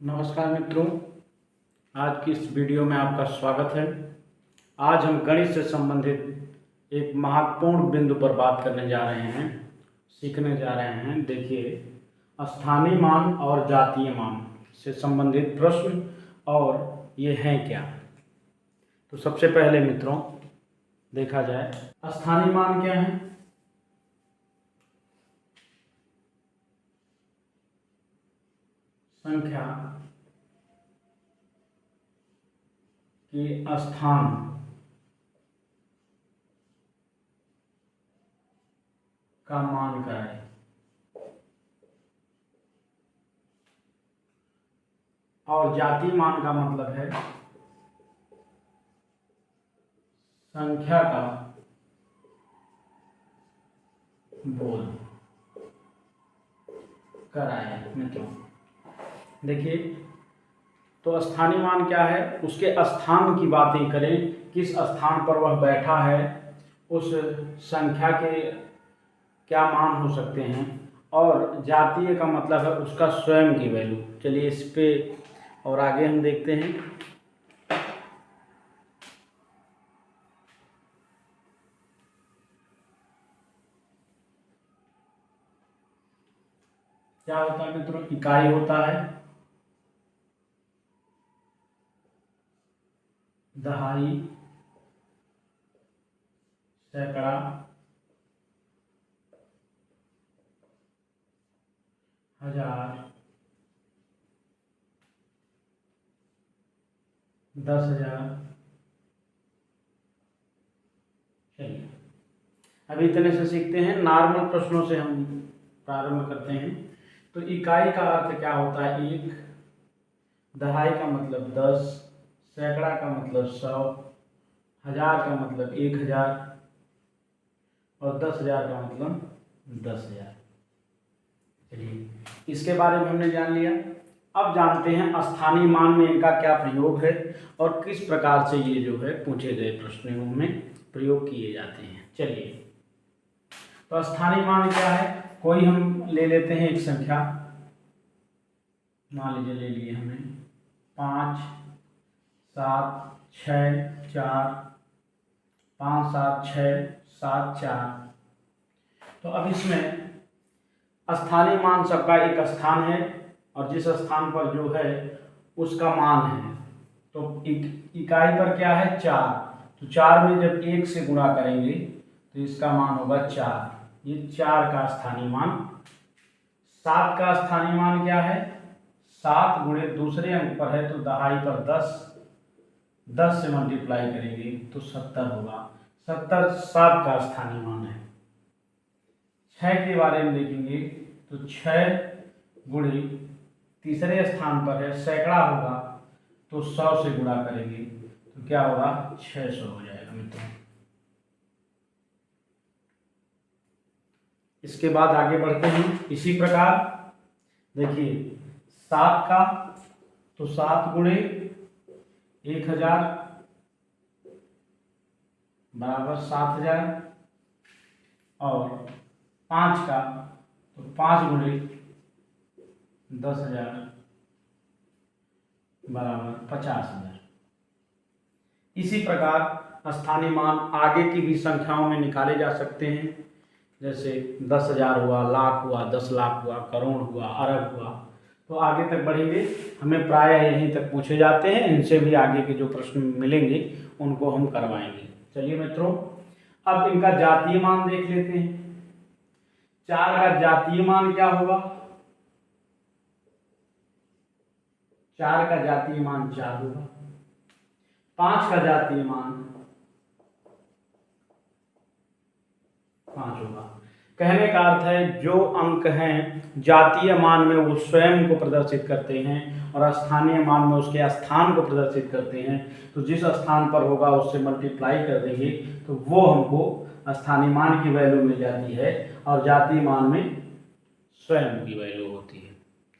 नमस्कार मित्रों, आज की इस वीडियो में आपका स्वागत है। आज हम गणित से संबंधित एक महत्वपूर्ण बिंदु पर बात करने जा रहे हैं, सीखने जा रहे हैं। देखिए, स्थानीय मान और जातीय मान से संबंधित प्रश्न और ये हैं क्या। तो सबसे पहले मित्रों देखा जाए, स्थानीय मान क्या है। संख्या के स्थान का मान क्या है। और जातीय मान का मतलब है संख्या का बोल कराए। मित्रों देखिए, तो स्थानीय मान क्या है, उसके स्थान की बातें करें, किस स्थान पर वह बैठा है, उस संख्या के क्या मान हो सकते हैं। और जातीय का मतलब है उसका स्वयं की वैल्यू। चलिए इस पे और आगे हम देखते हैं। क्या होता है मित्रों, इकाई होता है, दहाई, सैकड़ा, हजार, 10,000। चलिए अभी इतने से सीखते हैं, नॉर्मल प्रश्नों से हम प्रारंभ करते हैं। तो इकाई का अर्थ क्या होता है, एक। दहाई का मतलब 10, सैकड़ा का मतलब 100, हजार का मतलब 1,000 और 10,000 का मतलब 10,000। चलिए इसके बारे में हमने जान लिया। अब जानते हैं स्थानीय मान में इनका क्या प्रयोग है और किस प्रकार से ये जो है पूछे गए प्रश्नों में प्रयोग किए जाते हैं। चलिए, तो स्थानीय मान क्या है, कोई हम ले लेते हैं एक संख्या, मान लीजिए ले लिए हमने 5, 7, 6, 4, 5, 7, 6, 7, 4। तो अब इसमें स्थानीय मान सबका एक स्थान है और जिस स्थान पर जो है उसका मान है। तो इकाई पर क्या है, 4। तो 4 में जब 1 से गुणा करेंगे तो इसका मान होगा 4। ये 4 का स्थानीय मान। 7 का स्थानीय मान क्या है, 7 गुणे दूसरे अंक पर है तो दहाई पर 10, 10 से मल्टीप्लाई करेंगे तो 70 होगा। 70 7 का स्थानीय मान है। 6 के बारे में देखेंगे तो 6 गुणे तीसरे स्थान पर है, सैकड़ा होगा तो 100 से गुणा करेंगे तो क्या होगा, 600 हो जाएगा मित्रों। इसके बाद आगे बढ़ते हैं। इसी प्रकार देखिए 7 का, तो 7 गुणे 1,000 बराबर 7,000 और 5 का, तो 5 गुणे 10,000 बराबर 50,000। इसी प्रकार स्थानीय मान आगे की भी संख्याओं में निकाले जा सकते हैं, जैसे 10,000 हुआ, लाख हुआ, 10 लाख हुआ, करोड़ हुआ, अरब हुआ। तो आगे तक बढ़ेंगे, हमें प्रायः यहीं तक पूछे जाते हैं। इनसे भी आगे के जो प्रश्न मिलेंगे उनको हम करवाएंगे। चलिए मित्रों, अब इनका जातीय मान देख लेते हैं। 4 का जातीय मान क्या होगा, 4 का जातीय मान 4 होगा। 5 का जातीय मान 5 होगा। कहने का अर्थ है जो अंक हैं जातीय मान में वो स्वयं को प्रदर्शित करते हैं और स्थानीय मान में उसके स्थान को प्रदर्शित करते हैं। तो जिस स्थान पर होगा उससे मल्टीप्लाई कर देंगे तो वो हमको स्थानीय मान की वैल्यू मिल जाती है और जातीय मान में स्वयं की वैल्यू होती है।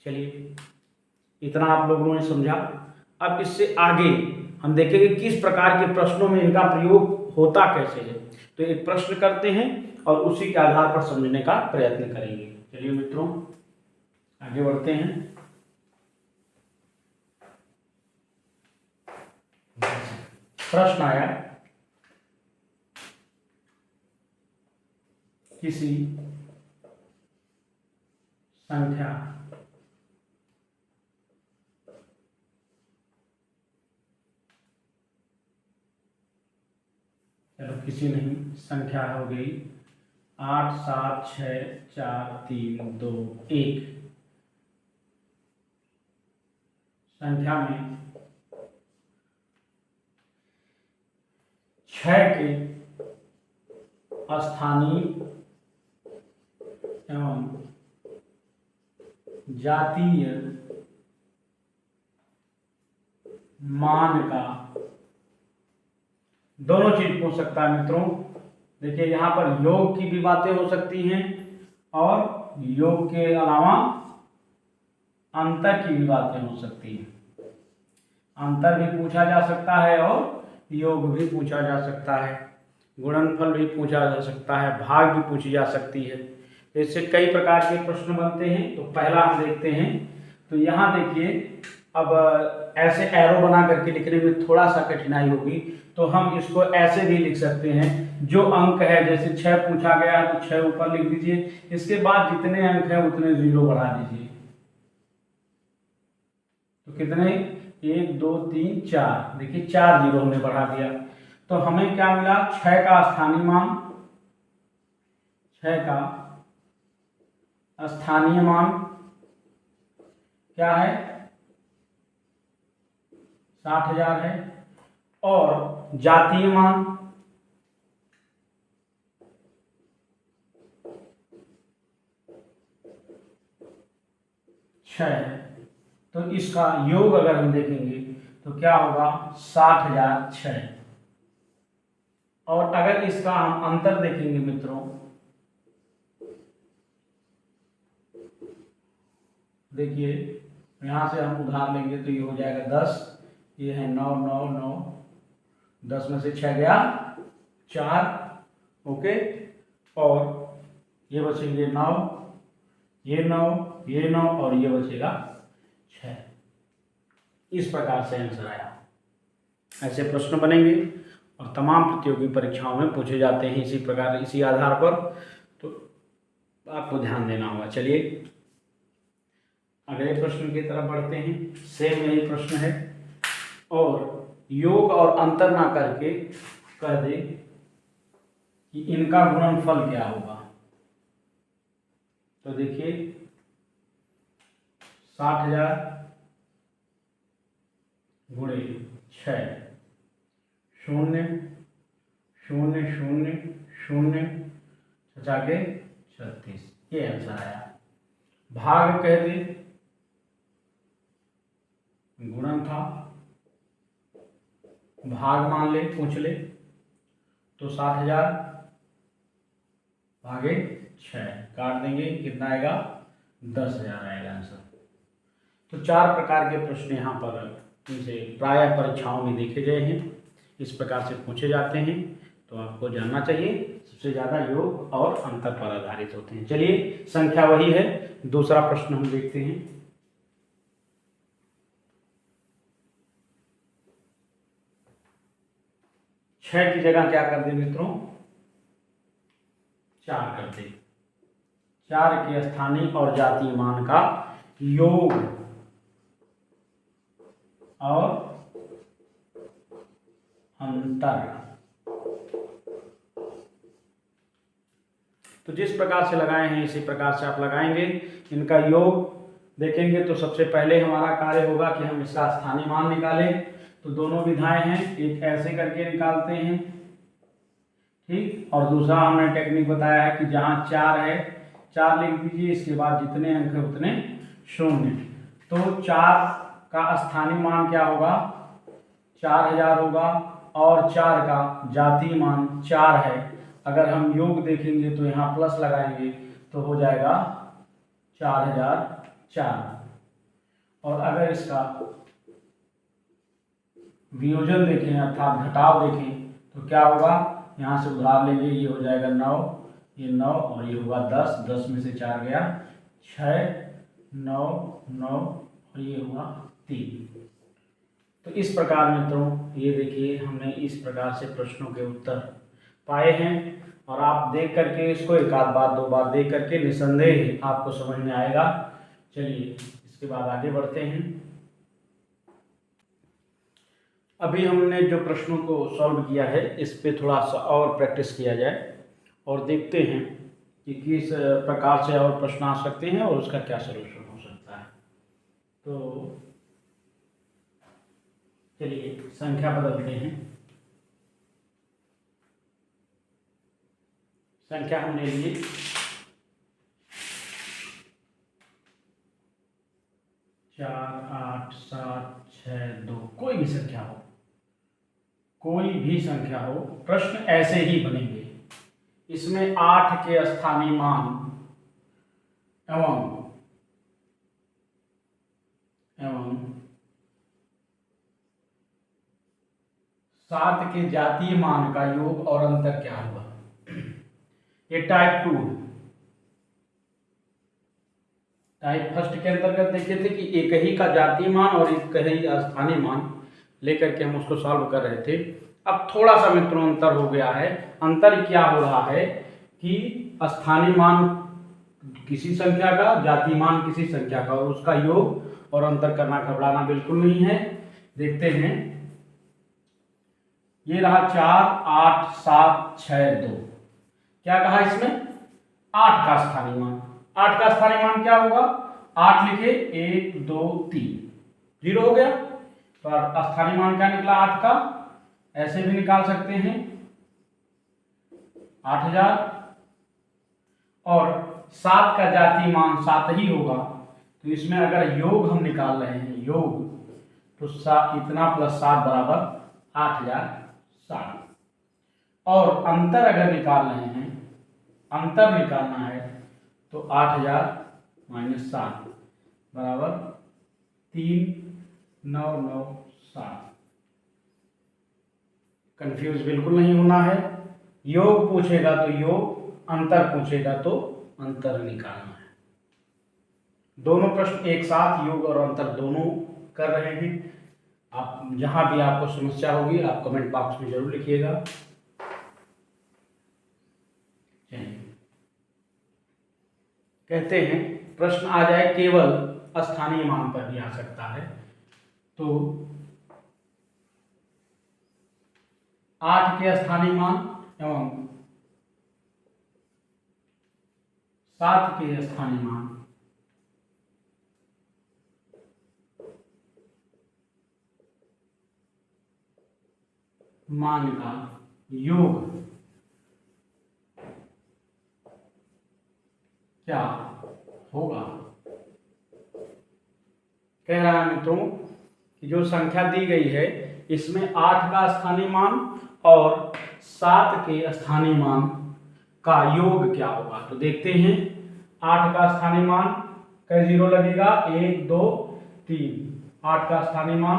चलिए इतना आप लोगों ने समझा। अब इससे आगे हम देखेंगे किस प्रकार के प्रश्नों में इनका प्रयोग होता कैसे है। तो एक प्रश्न करते हैं और उसी के आधार पर समझने का प्रयत्न करेंगे। चलिए मित्रों आगे बढ़ते हैं। प्रश्न आया किसी संख्या चलो किसी नहीं, संख्या हो गई 8 7 6 4 3 2 1। संख्या में 6 के स्थानीय एवं जातीय मान का दोनों चीज पूछ सकता है मित्रों। देखिए यहाँ पर योग की भी बातें हो सकती हैं और योग के अलावा अंतर की भी बातें हो सकती हैं। अंतर भी पूछा जा सकता है और योग भी पूछा जा सकता है, गुणनफल भी पूछा जा सकता है, भाग भी पूछी जा सकती है। तो इससे कई प्रकार के प्रश्न बनते हैं। तो पहला हम देखते हैं। तो यहाँ देखिए, अब ऐसे एरो बना करके लिखने में थोड़ा सा कठिनाई होगी, तो हम इसको ऐसे भी लिख सकते हैं। जो अंक है, जैसे 6 पूछा गया है तो 6 ऊपर लिख दीजिए, इसके बाद जितने अंक हैं उतने 0 बढ़ा दीजिए। तो कितने, 1 2 3 4, देखिए 4 0 हमने बढ़ा दिया। तो हमें क्या मिला, 6 का स्थानीय मान, 6 का स्थानीय मान क्या है, 60,000 है। और जातीय मान 6 है। तो इसका योग अगर हम देखेंगे तो क्या होगा, 60,006। और अगर इसका हम अंतर देखेंगे मित्रों, देखिए यहां से हम उधार लेंगे तो ये हो जाएगा 10, ये है 9 9 9, 10 में से 6 गया 4, ओके। और ये बचेंगे 9, ये 9, ये 9 और ये बचेगा 6। इस प्रकार से आंसर आया। ऐसे प्रश्न बनेंगे और तमाम प्रतियोगी परीक्षाओं में पूछे जाते हैं इसी प्रकार, इसी आधार पर। तो आपको ध्यान देना होगा। चलिए अगले प्रश्न की तरफ बढ़ते हैं। सेम यही प्रश्न है और योग और अंतर ना करके कह दे कि इनका गुणनफल क्या होगा। तो देखिए 60,000 गुणे 6, 0 0 0 0 के 36, ये आंसर आया। भाग कह दे, गुणन था, भाग मान ले, पूछ ले, तो 60,000 भागे 6 काट देंगे, कितना आएगा, 10,000 आएगा आंसर। तो 4 प्रकार के प्रश्न यहाँ पर इनसे प्रायः परीक्षाओं में देखे गए हैं, इस प्रकार से पूछे जाते हैं। तो आपको जानना चाहिए, सबसे ज़्यादा योग और अंतर पर आधारित होते हैं। चलिए संख्या वही है, दूसरा प्रश्न हम देखते हैं। छह की जगह क्या कर दे मित्रों, 4 कर दे। 4 के स्थानीय और जातीय मान का योग और अंतर। तो जिस प्रकार से लगाए हैं इसी प्रकार से आप लगाएंगे। इनका योग देखेंगे तो सबसे पहले हमारा कार्य होगा कि हम इसका स्थानीय मान निकालें। तो दोनों विधाएं हैं, एक ऐसे करके निकालते हैं, ठीक, और दूसरा हमने टेक्निक बताया है कि जहां 4 है 4 लिख दीजिए, इसके बाद जितने अंक है उतने 0। तो 4 का स्थानीय मान क्या होगा, 4,000 होगा और 4 का जातीय मान 4 है। अगर हम योग देखेंगे तो यहाँ प्लस लगाएंगे तो हो जाएगा 4,004। और अगर इसका वियोजन देखें अर्थात घटाव देखें तो क्या होगा, यहाँ से उधार लेंगे, ये हो जाएगा 9, ये 9 और ये होगा 10, 10 में से 4 गया 6, 9 9 और ये हुआ 3। तो इस प्रकार मित्रों ये देखिए हमने इस प्रकार से प्रश्नों के उत्तर पाए हैं, और आप देख करके इसको एक आध बार दो बार देख करके निसंदेह आपको समझ में आएगा। चलिए इसके बाद आगे बढ़ते हैं। अभी हमने जो प्रश्नों को सॉल्व किया है इस पे थोड़ा सा और प्रैक्टिस किया जाए और देखते हैं कि किस प्रकार से और प्रश्न आ सकते हैं और उसका क्या सलूशन हो सकता है। तो चलिए संख्या बदलते हैं। संख्या हमने ली 4, 8, 7, 6, 2, कोई भी संख्या हो, कोई भी संख्या हो, प्रश्न ऐसे ही बनेंगे। इसमें 8 के स्थानीय मान एवं 7 के जातीय मान का योग और अंतर क्या होगा। ये टाइप 2। टाइप फर्स्ट के अंतर्गत देखे थे कि एक ही का जातीय मान और एक ही स्थानीय मान लेकर के हम उसको सॉल्व कर रहे थे। अब थोड़ा सा मित्रों अंतर हो गया है। अंतर क्या हो रहा है कि स्थानीय मान किसी संख्या का, जातीय मान किसी संख्या का, और उसका योग और अंतर करना घबराना बिल्कुल नहीं है। देखते हैं, ये रहा 4, 8, 7, 6, 2। क्या कहा इसमें? 8 का स्थानीय मान। 8 का स्थानीय मान क्या होगा? 8 लिखे, 1, 2, 3, 0 हो गया। तो स्थानीय मान क्या निकला 8 का? ऐसे भी निकाल सकते हैं 8000। और 7 का जातीय मान 7 ही होगा, तो इसमें अगर योग हम निकाल रहे हैं, योग, तो इतना प्लस 7 बराबर 8060। और अंतर अगर निकाल रहे हैं, अंतर निकालना है, तो 8000 माइनस 7 बराबर 3997। कंफ्यूज बिल्कुल नहीं होना है। योग पूछेगा तो योग, अंतर पूछेगा तो अंतर निकालना है। दोनों प्रश्न एक साथ योग और अंतर दोनों कर रहे हैं। आप जहां भी आपको समस्या होगी आप कमेंट बॉक्स में जरूर लिखिएगा। कहते हैं प्रश्न आ जाए केवल स्थानीय मान पर भी आ सकता है। तो 8 के स्थानीय मान एवं 7 के स्थानीय मान का योग क्या होगा। कह रहा है मित्रों कि जो संख्या दी गई है इसमें 8 का स्थानीय मान और 7 के स्थानीय मान का योग क्या होगा। तो देखते हैं, 8 का स्थानीय मान कई जीरो लगेगा, 1, 2, 3। 8 का स्थानीय मान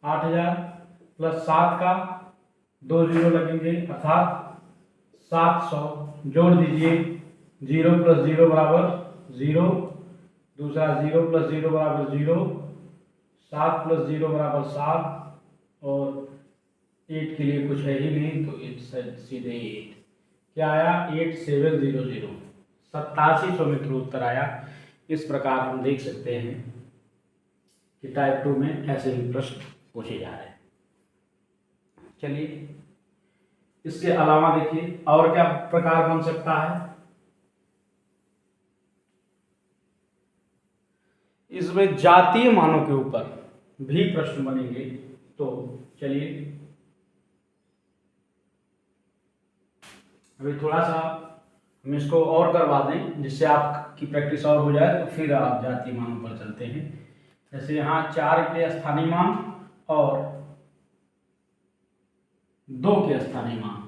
8000 प्लस 7 का 2 जीरो लगेंगे अर्थात 700। जोड़ दीजिए, 0 प्लस 0 बराबर 0, दूसरा 0 प्लस 0 बराबर 0, 7 प्लस 0 बराबर 7, और 8 के लिए कुछ है ही नहीं तो सीधे 8। क्या आया? 8700, 8700 मित्रों उत्तर आया। इस प्रकार हम देख सकते हैं कि टाइप 2 में ऐसे ही प्रश्न पूछे जा रहे हैं। चलिए इसके अलावा देखिए और क्या प्रकार बन सकता है। इसमें जातीय मानों के ऊपर भी प्रश्न बनेंगे। तो चलिए अभी थोड़ा सा हम इसको और करवा दें जिससे आपकी प्रैक्टिस और हो जाए, तो फिर आप जातीय मानों पर चलते हैं। जैसे यहाँ 4 के स्थानीय मान और 2 के स्थानीय मान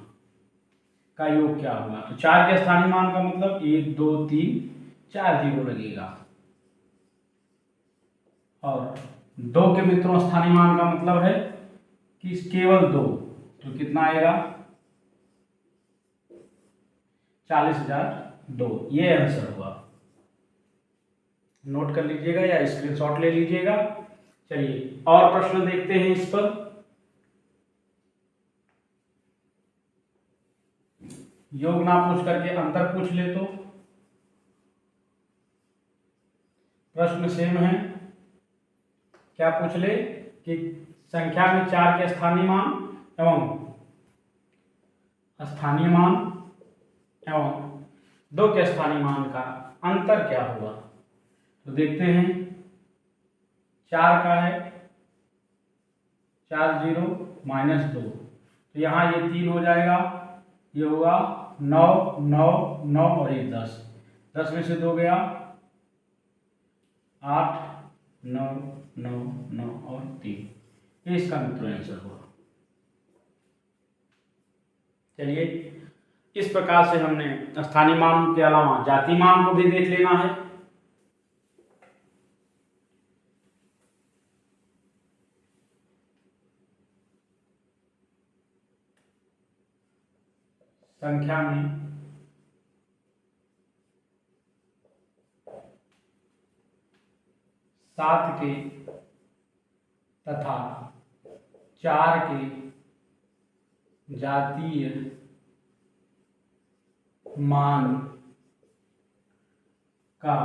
का योग क्या होगा। तो 4 के स्थानीय मान का मतलब 1, 2, 3, 4 जीरो लगेगा, और 2 के मित्रों स्थानीय मान का मतलब है कि केवल 2, तो कितना आएगा? 40002। ये आंसर हुआ। नोट कर लीजिएगा या स्क्रीनशॉट ले लीजिएगा। चलिए और प्रश्न देखते हैं इस पर। योग ना पूछ करके अंतर पूछ ले तो प्रश्न सेम है। क्या पूछ ले कि संख्या में 4 के स्थानीय मान एवं स्थानीय मान एवं 2 के स्थानीय मान का अंतर क्या होगा। तो देखते हैं 4 का है 4 0 -2, तो यहाँ ये 3 हो जाएगा, ये होगा 9 9 9 और ये 10, 10 में से 2 गया 8 9 9 9 और 3, ये इसका मित्र आंसर होगा। चलिए इस प्रकार से हमने स्थानीय मान के अलावा जातीय मान को भी देख लेना है। संख्या में 7 के तथा 4 के जातीय मान का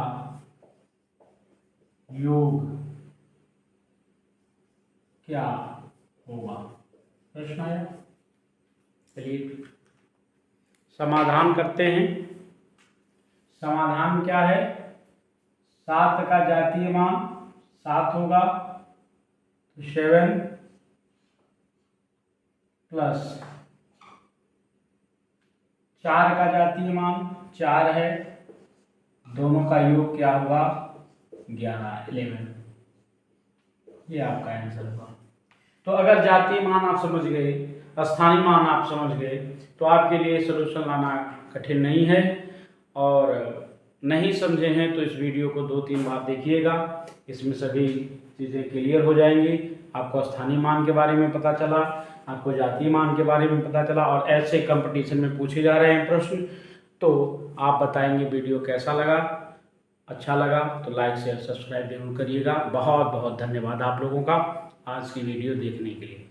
योग क्या होगा, प्रश्न आया। चलिए समाधान करते हैं। समाधान क्या है, 7 का जातीय मान 7 होगा, तो 7 प्लस 4 का जातीय मान 4 है, दोनों का योग क्या होगा 11 11, ये आपका आंसर होगा। तो अगर जातीय मान आप समझ गए, स्थानीय मान आप समझ गए, तो आपके लिए सलूशन लाना कठिन नहीं है। और नहीं समझे हैं तो इस वीडियो को 2-3 बार देखिएगा, इसमें सभी चीज़ें क्लियर हो जाएंगी। आपको स्थानीय मान के बारे में पता चला, आपको जातीय मान के बारे में पता चला, और ऐसे कंपटीशन में पूछे जा रहे हैं प्रश्न, तो आप बताएंगे वीडियो कैसा लगा। अच्छा लगा तो लाइक शेयर सब्सक्राइब जरूर करिएगा। बहुत बहुत धन्यवाद आप लोगों का आज की वीडियो देखने के लिए।